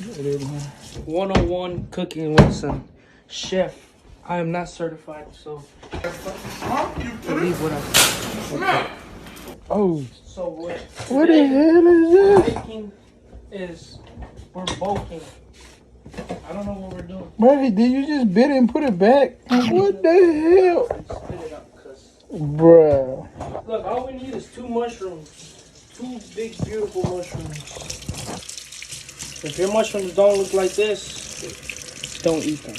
101 cooking with some chef. I am not certified, so believe what I say. Oh. So what The hell is this? baking is we're bulking. I don't know what we're doing. Bro, did you just bit it and put it back? What the hell? Spit it up, cuz. Bruh. Look, all we need is 2 mushrooms. 2 big, beautiful mushrooms. If your mushrooms don't look like this, don't eat them.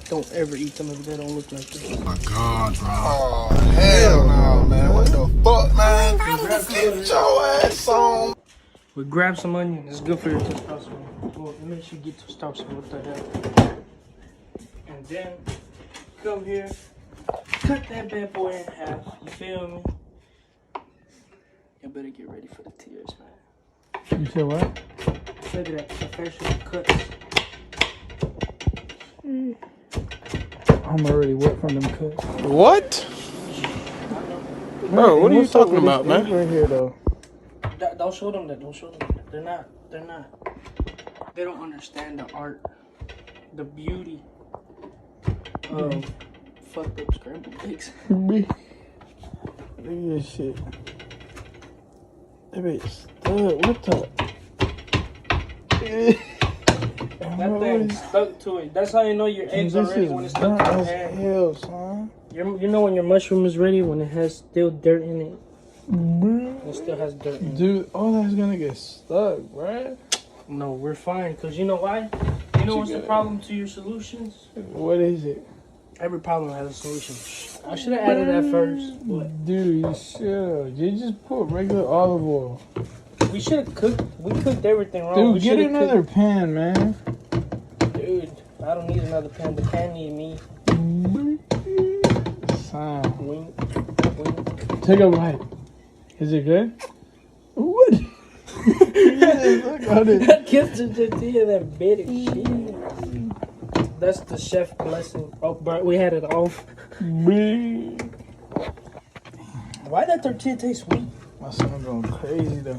Don't ever eat them if they don't look like this. Oh my God, bro. Oh, hell no, man. What the fuck, man? Get your ass on. We grab some onion. It's good for your testosterone. Well, it makes you get testosterone. What the hell? And then come here, cut that bad boy in half. You feel me? You better get ready for the tears, man. You said what? Look at that professional cuts. I'm already wet from them cuts. What? Bro, what are you talking about, man? Right here, though. Don't show them that. Don't show them that. They're not. They don't understand the art, the beauty of fucked up scrambled eggs. Look at this shit. That bitch stuck. What the? That thing stuck to it. That's how you know your eggs are ready when it's stuck to your hand. Hell, son. You know when your mushroom is ready when it has still dirt in it. It still has dirt in it. Dude, all that's gonna get stuck, bruh. No, we're fine. Cause you know why? You know what's the problem to your solutions? What is it? Every problem has a solution. I should have added that first. But Dude, you should. You just put regular olive oil. we should have cooked. We cooked everything wrong. Dude, We get shoulda another pan, man. Dude, I don't need another pan. The pan need me. Son. Wink. Take a bite. Is it good? What? Look at it. That kissed the tortilla that bit it. Shit. That's the chef blessing. Oh, bro, we had it off. Why that tortilla taste sweet? My son going crazy though.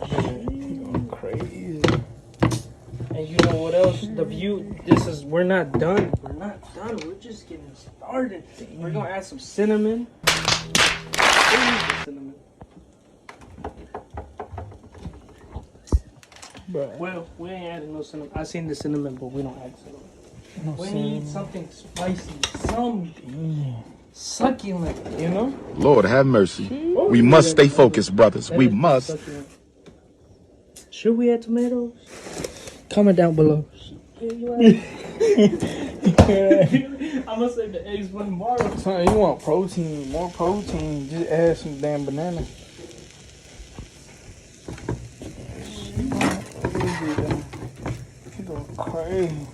He going crazy. And you know what else? The view. We're not done. We're not done. We're just getting started. We're gonna add some cinnamon. Cinnamon. Bruh. Well, we ain't adding no cinnamon. I seen the cinnamon, but we don't add cinnamon. We need something spicy, something succulent, you know? Lord have mercy. We must stay focused, brothers. We must. Succulent. Should we add tomatoes? Comment down below. I'm gonna save the eggs for tomorrow. Son, you want protein, more protein, just add some damn banana. He going crazy.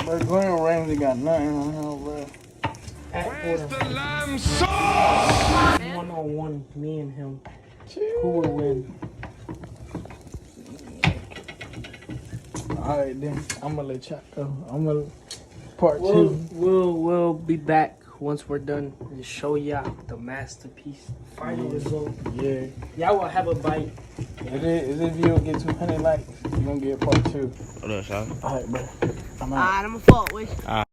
But Glenn Ramsay got nothing on him, bro. Where's the lamb sauce? 1-on-1, me and him. Who will win? Alright then, I'm gonna let y'all go. I'm gonna part 2. We'll be back once we're done and show y'all the masterpiece, final result. Yeah. Y'all will have a bite. If this video get 200 likes, you're gonna get part 2. What up, Sean? Alright, bro. I'm out. Alright, I'm a fault with you.